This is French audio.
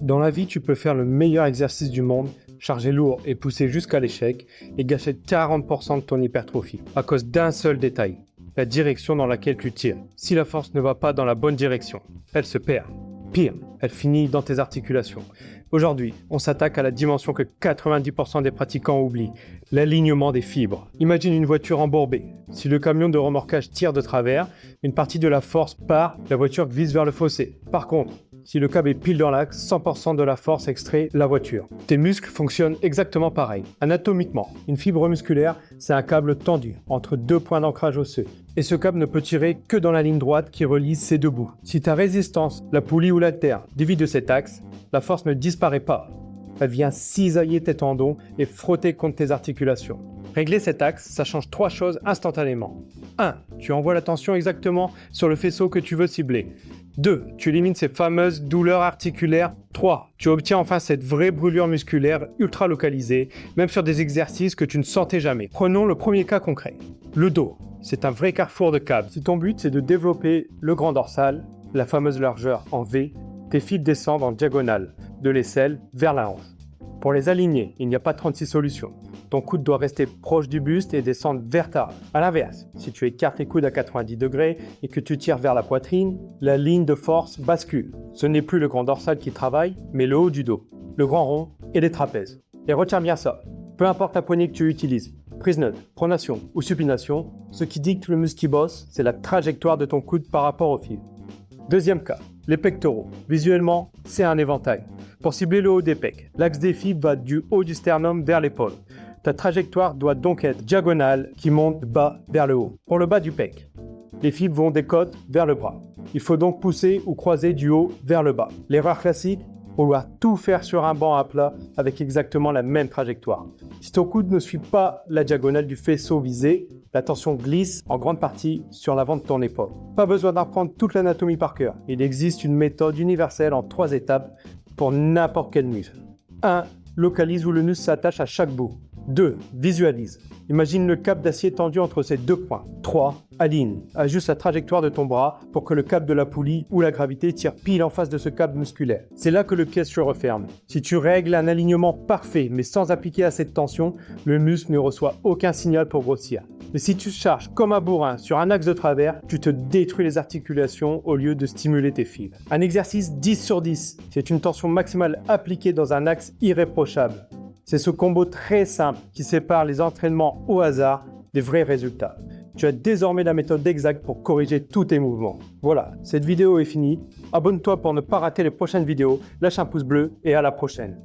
Dans la vie, tu peux faire le meilleur exercice du monde, charger lourd et pousser jusqu'à l'échec, et gâcher 40% de ton hypertrophie à cause d'un seul détail, la direction dans laquelle tu tires. Si la force ne va pas dans la bonne direction, elle se perd. Pire, elle finit dans tes articulations. Aujourd'hui, on s'attaque à la dimension que 90% des pratiquants oublient, l'alignement des fibres. Imagine une voiture embourbée. Si le camion de remorquage tire de travers, une partie de la force part, la voiture glisse vers le fossé. Par contre, si le câble est pile dans l'axe, 100% de la force extrait la voiture. Tes muscles fonctionnent exactement pareil. Anatomiquement, une fibre musculaire, c'est un câble tendu entre deux points d'ancrage osseux. Et ce câble ne peut tirer que dans la ligne droite qui relie ces deux bouts. Si ta résistance, la poulie ou la terre, dévie de cet axe, la force ne disparaît pas. Elle vient cisailler tes tendons et frotter contre tes articulations. Régler cet axe, ça change 3 choses instantanément. 1. Tu envoies la tension exactement sur le faisceau que tu veux cibler. 2. Tu élimines ces fameuses douleurs articulaires. 3. Tu obtiens enfin cette vraie brûlure musculaire ultra localisée, même sur des exercices que tu ne sentais jamais. Prenons le premier cas concret. Le dos, c'est un vrai carrefour de câbles. Si ton but c'est de développer le grand dorsal, la fameuse largeur en V, tes fibres descendent en diagonale, de l'aisselle vers la hanche. Pour les aligner, il n'y a pas 36 solutions. Ton coude doit rester proche du buste et descendre vers ta hanche. A l'inverse, si tu écartes les coudes à 90 degrés et que tu tires vers la poitrine, la ligne de force bascule. Ce n'est plus le grand dorsal qui travaille, mais le haut du dos, le grand rond et les trapèzes. Et retiens bien ça, peu importe la poignée que tu utilises, prise neutre, pronation ou supination, ce qui dicte le muscle qui bosse, c'est la trajectoire de ton coude par rapport au fil. Deuxième cas, les pectoraux. Visuellement, c'est un éventail. Pour cibler le haut des pecs, l'axe des fibres va du haut du sternum vers l'épaule. Ta trajectoire doit donc être diagonale qui monte bas vers le haut. Pour le bas du pec, les fibres vont des côtes vers le bras. Il faut donc pousser ou croiser du haut vers le bas. L'erreur classique, vouloir tout faire sur un banc à plat avec exactement la même trajectoire. Si ton coude ne suit pas la diagonale du faisceau visé, la tension glisse en grande partie sur l'avant de ton épaule. Pas besoin d'apprendre toute l'anatomie par cœur. Il existe une méthode universelle en 3 étapes pour n'importe quel muscle. 1. Localise où le muscle s'attache à chaque bout. 2. Visualise. Imagine le câble d'acier tendu entre ces deux points. 3. Aligne. Ajuste la trajectoire de ton bras pour que le câble de la poulie ou la gravité tire pile en face de ce câble musculaire. C'est là que le piège se referme. Si tu règles un alignement parfait mais sans appliquer assez de tension, le muscle ne reçoit aucun signal pour grossir. Mais si tu charges comme un bourrin sur un axe de travers, tu te détruis les articulations au lieu de stimuler tes fibres. Un exercice 10 sur 10, c'est une tension maximale appliquée dans un axe irréprochable. C'est ce combo très simple qui sépare les entraînements au hasard des vrais résultats. Tu as désormais la méthode exacte pour corriger tous tes mouvements. Voilà, cette vidéo est finie. Abonne-toi pour ne pas rater les prochaines vidéos, lâche un pouce bleu et à la prochaine.